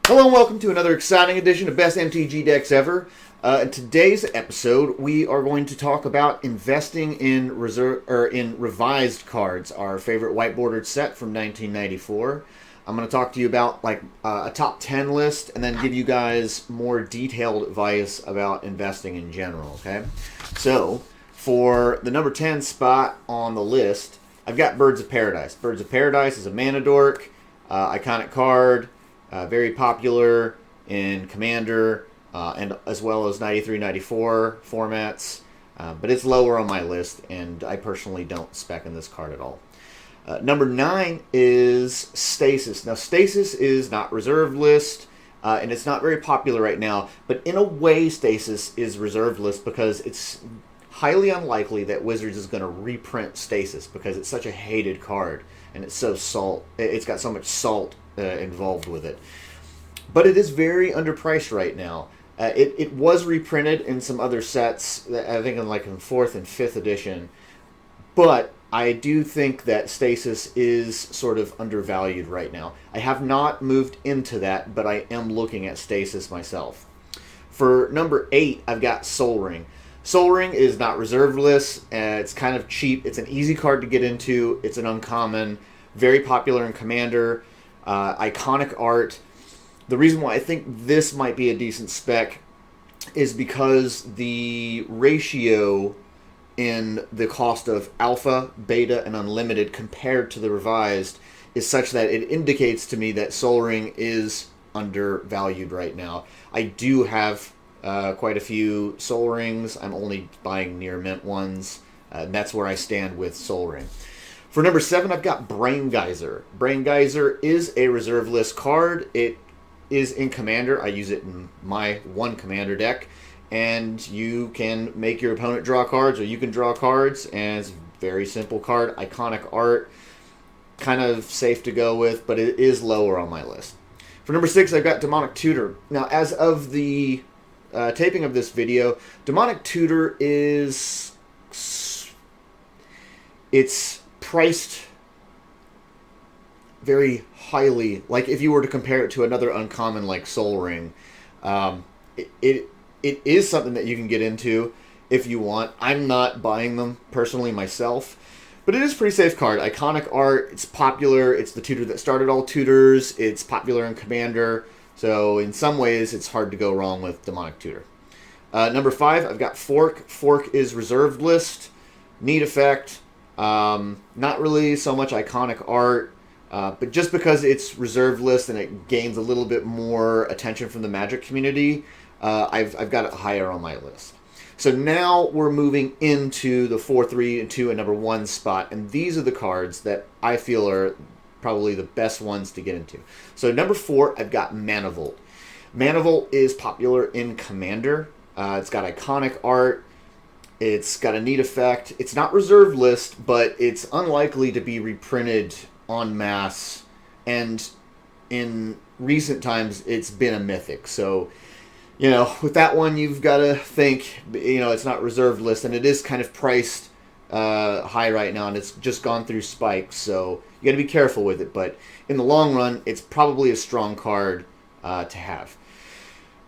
Hello and welcome to another exciting edition of Best MTG Decks Ever. In today's episode, we are going to talk about investing in revised cards, our favorite whiteboarded set from 1994. I'm going to talk to you about a top 10 list and then give you guys more detailed advice about investing in general, okay? So, for the number 10 spot on the list, I've got Birds of Paradise. Birds of Paradise is a mana dork, iconic card, very popular in Commander and as well as 93, 94 formats, but it's lower on my list, and I personally don't spec in this card at all. Number 9 is Stasis. Now, Stasis is not reserved list, and it's not very popular right now, but in a way, Stasis is reserved list because it's highly unlikely that Wizards is going to reprint Stasis because it's such a hated card, and it's got so much salt involved with it. But it is very underpriced right now. It was reprinted in some other sets, I think in 4th and 5th edition, but I do think that Stasis is sort of undervalued right now. I have not moved into that, but I am looking at Stasis myself. For number 8, I've got Sol Ring. Sol Ring is not reserved list. It's kind of cheap. It's an easy card to get into. It's an uncommon, very popular in Commander, iconic art. The reason why I think this might be a decent spec is because the ratio in the cost of Alpha, Beta, and Unlimited compared to the Revised is such that it indicates to me that Sol Ring is undervalued right now. I do have quite a few Sol Rings. I'm only buying near mint ones. That's where I stand with Sol Ring. For number 7, I've got Braingeyser. Braingeyser is a reserve list card. It is in Commander. I use it in my one Commander deck. And you can make your opponent draw cards, or you can draw cards. And it's a very simple card. Iconic art. Kind of safe to go with, but it is lower on my list. For number 6, I've got Demonic Tutor. Now, as of the taping of this video, Demonic Tutor is... it's priced very highly. Like if you were to compare it to another uncommon like Sol Ring, it is something that you can get into if you want. I'm not buying them personally myself, but it is a pretty safe card. Iconic art, it's popular, it's the tutor that started all tutors, it's popular in Commander, so in some ways it's hard to go wrong with Demonic Tutor. Number 5, I've got Fork. Fork is reserved list, neat effect. Not really so much iconic art, but just because it's reserved list and it gains a little bit more attention from the Magic community, I've got it higher on my list. So now we're moving into the 4, 3, and 2, and number 1 spot, and these are the cards that I feel are probably the best ones to get into. So number 4, I've got Manavolt. Manavolt is popular in Commander. It's got iconic art. It's got a neat effect. It's not reserved list, but it's unlikely to be reprinted en masse. And in recent times, it's been a mythic. So, with that one, you've got to think, it's not reserved list. And it is kind of priced high right now. And it's just gone through spikes. So you got to be careful with it. But in the long run, it's probably a strong card to have.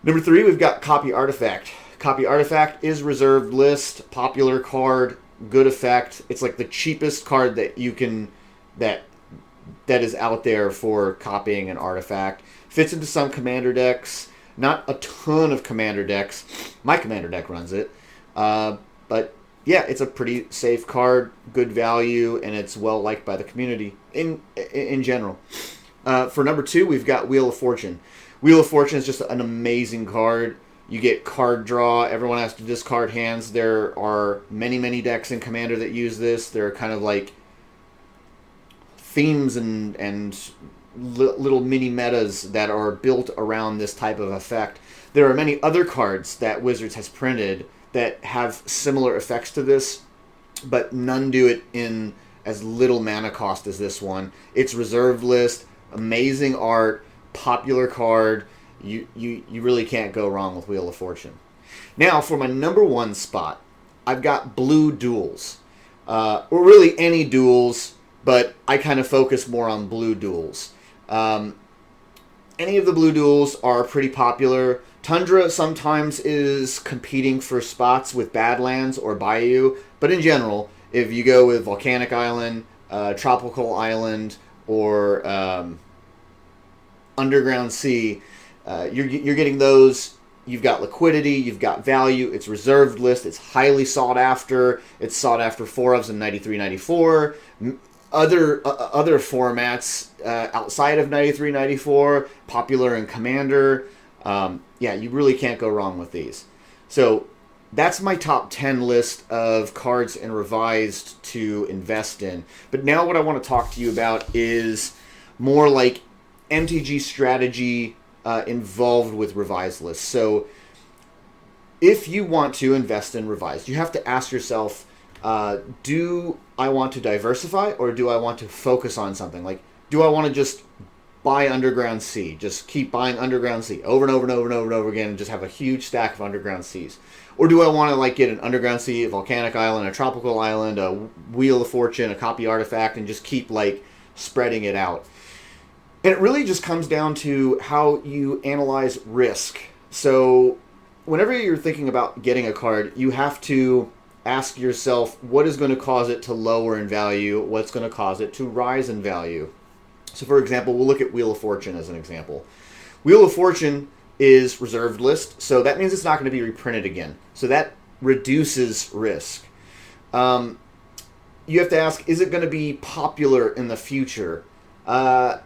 Number 3, we've got Copy Artifact. Copy Artifact is reserved list, popular card, good effect. It's like the cheapest card that you can that is out there for copying an artifact. Fits into some Commander decks, not a ton of Commander decks. My Commander deck runs it, but yeah, it's a pretty safe card, good value, and it's well liked by the community in general. For number 2, we've got Wheel of Fortune. Wheel of Fortune is just an amazing card. You get card draw. Everyone has to discard hands. There are many, many decks in Commander that use this. There are kind of like themes and little mini metas that are built around this type of effect. There are many other cards that Wizards has printed that have similar effects to this, but none do it in as little mana cost as this one. It's reserved list, amazing art, popular card. You really can't go wrong with Wheel of Fortune. Now, for my number 1 spot, I've got Blue Duels. Or really any duels, but I kind of focus more on Blue Duels. any of the blue duels are pretty popular. Tundra sometimes is competing for spots with Badlands or Bayou, but in general, if you go with Volcanic Island, Tropical Island, or Underground Sea, you're getting those. You've got liquidity, you've got value, it's reserved list, it's highly sought after. It's sought after 4-ofs in 93, 94. Other formats outside of 93, 94, popular in Commander. Yeah, you really can't go wrong with these. So that's my top 10 list of cards and revised to invest in. But now what I want to talk to you about is more like MTG strategy involved with revised lists. So if you want to invest in revised, you have to ask yourself, do I want to diversify or do I want to focus on something? Like, do I want to just buy Underground Sea, just keep buying Underground Sea over and over and over and over and over again and just have a huge stack of Underground Seas? Or do I want to like get an Underground Sea, a Volcanic Island, a Tropical Island, a Wheel of Fortune, a Copy Artifact, and just keep like spreading it out? And it really just comes down to how you analyze risk. So whenever you're thinking about getting a card, you have to ask yourself what is going to cause it to lower in value, what's going to cause it to rise in value. So for example, we'll look at Wheel of Fortune as an example. Wheel of Fortune is reserved list, so that means it's not going to be reprinted again. So that reduces risk. You have to ask, is it going to be popular in the future? And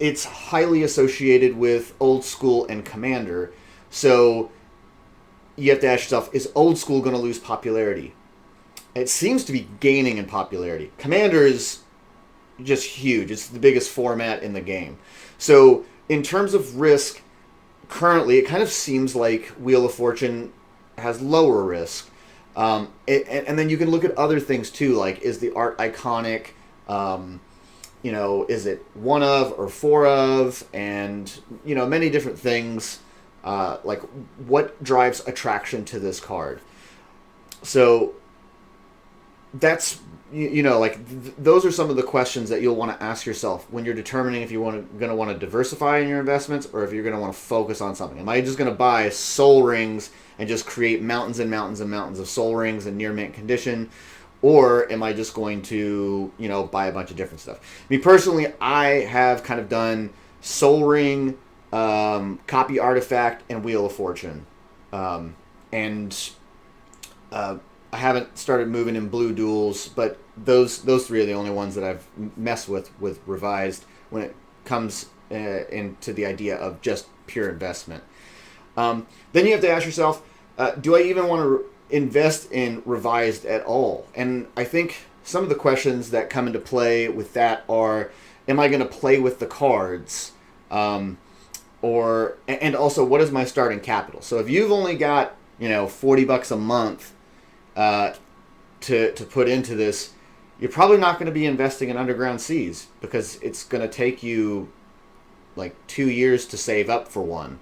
it's highly associated with Old School and Commander. So you have to ask yourself, is Old School going to lose popularity? It seems to be gaining in popularity. Commander is just huge. It's the biggest format in the game. So in terms of risk, currently it kind of seems like Wheel of Fortune has lower risk. And then you can look at other things too, like is the art iconic? Is it 1 of or 4 of? And, many different things. Like what drives attraction to this card? So that's, those are some of the questions that you'll want to ask yourself when you're determining if you're going to want to diversify in your investments or if you're going to want to focus on something. Am I just going to buy soul rings and just create mountains and mountains and mountains of soul rings in near mint condition? Or am I just going to, buy a bunch of different stuff? Me personally, I have kind of done Soul Ring, Copy Artifact, and Wheel of Fortune. I haven't started moving in blue duels, but those 3 are the only ones that I've messed with revised when it comes into the idea of just pure investment. Then you have to ask yourself, do I even want to invest in revised at all? And I think some of the questions that come into play with that are, am I going to play with the cards? And also, what is my starting capital? So if you've only got, $40 a month to put into this, you're probably not going to be investing in Underground Seas because it's going to take you like 2 years to save up for one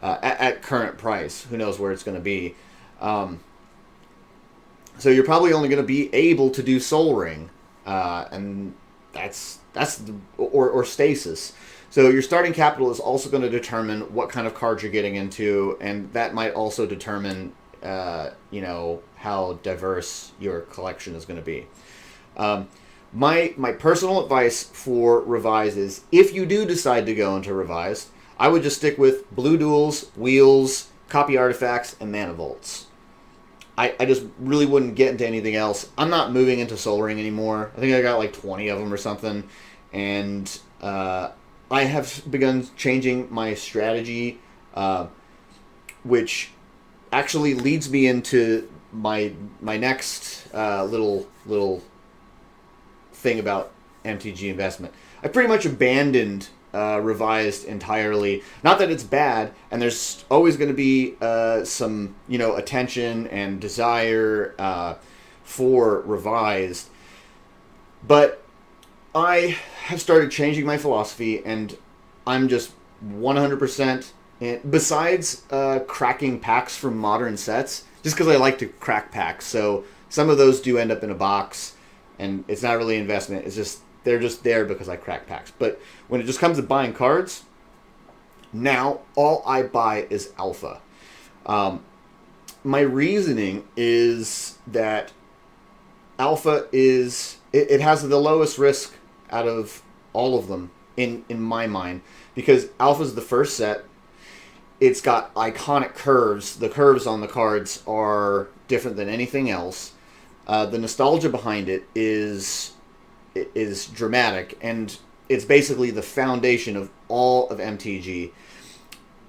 at current price. Who knows where it's going to be? So you're probably only going to be able to do Soul Ring, and or Stasis. So your starting capital is also going to determine what kind of cards you're getting into, and that might also determine, how diverse your collection is going to be. My personal advice for revised is, if you do decide to go into revised, I would just stick with blue duels, wheels, copy artifacts, and mana vaults. I just really wouldn't get into anything else. I'm not moving into Soul Ring anymore. I think I got like 20 of them or something. And I have begun changing my strategy, which actually leads me into my next little thing about MTG investment. I pretty much abandoned revised entirely. Not that it's bad, and there's always going to be some attention and desire for revised, but I have started changing my philosophy, and I'm just 100%. Besides cracking packs from modern sets, just because I like to crack packs, so some of those do end up in a box, and it's not really investment. It's just they're just there because I crack packs. But when it just comes to buying cards, now all I buy is alpha. My reasoning is that alpha it has the lowest risk out of all of them in my mind, because alpha's the first set. It's got iconic curves. The curves on the cards are different than anything else. The nostalgia behind it is dramatic, and it's basically the foundation of all of MTG.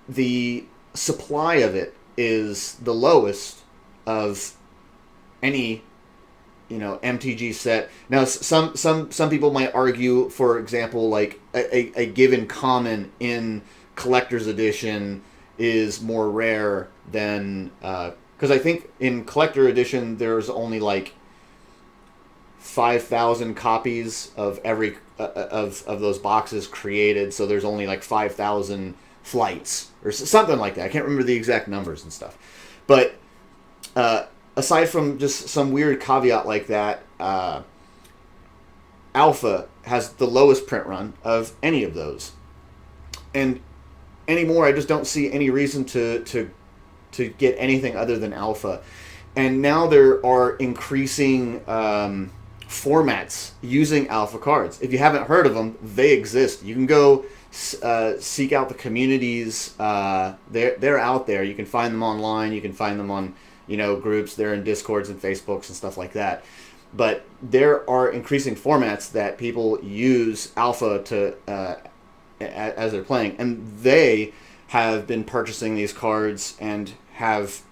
The supply of it is the lowest of any MTG set. Now, some people might argue, for example, like a given common in collector's edition is more rare than, because I think in collector edition there's only like 5,000 copies of every of those boxes created, so there's only like 5,000 flights or something like that. I can't remember the exact numbers and stuff, but aside from just some weird caveat like that, alpha has the lowest print run of any of those, and anymore I just don't see any reason to get anything other than alpha. And now there are increasing formats using alpha cards. If you haven't heard of them, they exist. You can go seek out the communities. They're out there. You can find them online. You can find them on groups. They're in Discords and Facebooks and stuff like that. But there are increasing formats that people use alpha to as they're playing, and they have been purchasing these cards and have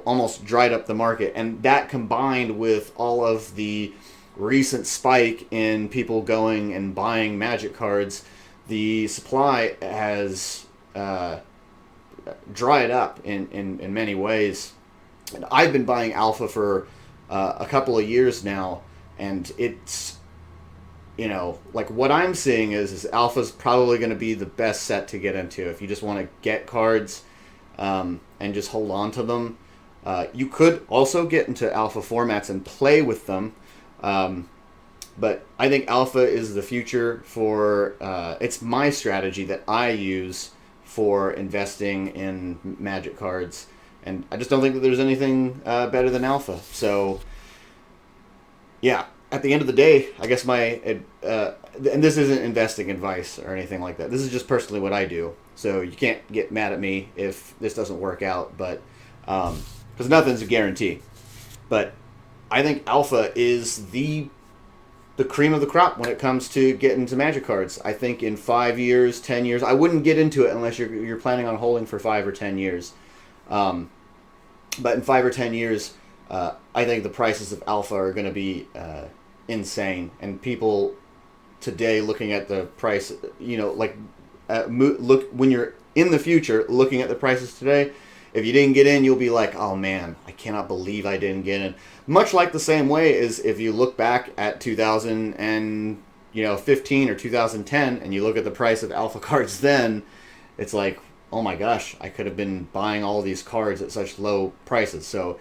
almost dried up the market. And that, combined with all of the recent spike in people going and buying Magic cards, the supply has dried up in many ways. And I've been buying alpha for a couple of years now, and it's like what I'm seeing is alpha's probably going to be the best set to get into if you just want to get cards and just hold on to them. You could also get into alpha formats and play with them, but I think alpha is the future for it's my strategy that I use for investing in Magic cards, and I just don't think that there's anything better than alpha. So yeah, at the end of the day, I guess and this isn't investing advice or anything like that. This is just personally what I do. So you can't get mad at me if this doesn't work out, but because nothing's a guarantee. But I think alpha is the cream of the crop when it comes to getting to Magic cards. I think in 5 years, 10 years, I wouldn't get into it unless you're planning on holding for 5 or 10 years. But in 5 or 10 years, I think the prices of alpha are going to be insane. And people today looking at the price, look when you're in the future looking at the prices today, if you didn't get in, you'll be like, oh man, I cannot believe I didn't get in. Much like the same way as if you look back at 2015 or 2010 and you look at the price of alpha cards then, it's like, oh my gosh, I could have been buying all these cards at such low prices. So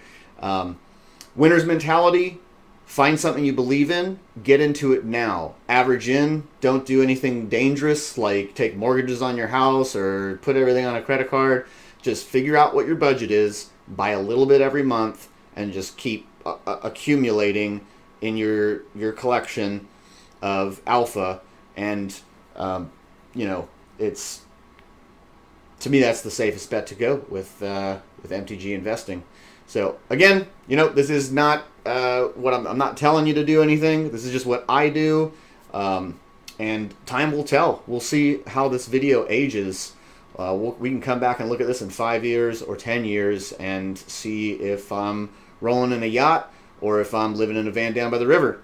winner's mentality, find something you believe in, get into it now. Average in, don't do anything dangerous like take mortgages on your house or put everything on a credit card. Just figure out what your budget is, buy a little bit every month, and just keep accumulating in your collection of alpha. And it's, to me, that's the safest bet to go with MTG investing. So again, this is not what I'm not telling you to do anything. This is just what I do, and time will tell. We'll see how this video ages. We can come back and look at this in 5 years or 10 years and see if I'm rolling in a yacht or if I'm living in a van down by the river.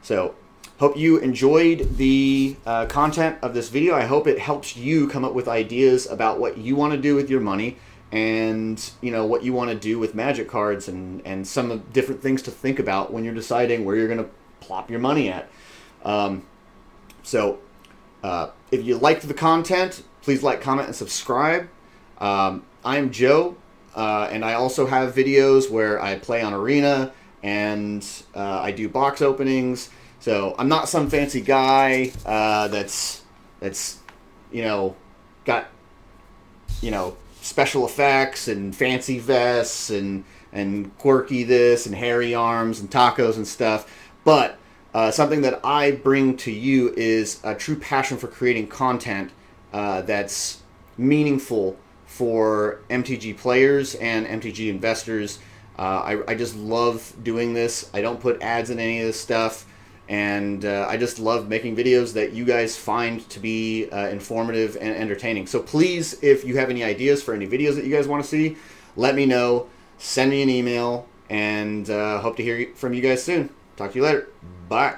So hope you enjoyed the content of this video. I hope it helps you come up with ideas about what you want to do with your money, and what you want to do with Magic cards, and some of different things to think about when you're deciding where you're going to plop your money at. So if you liked the content, please like, comment, and subscribe. I'm Joe, and I also have videos where I play on Arena, and I do box openings. So I'm not some fancy guy that's got, special effects and fancy vests and quirky this and hairy arms and tacos and stuff. But something that I bring to you is a true passion for creating content that's meaningful for MTG players and MTG investors. I just love doing this. I don't put ads in any of this stuff. And I just love making videos that you guys find to be informative and entertaining. So please, if you have any ideas for any videos that you guys want to see, let me know. Send me an email, and hope to hear from you guys soon. Talk to you later. Bye.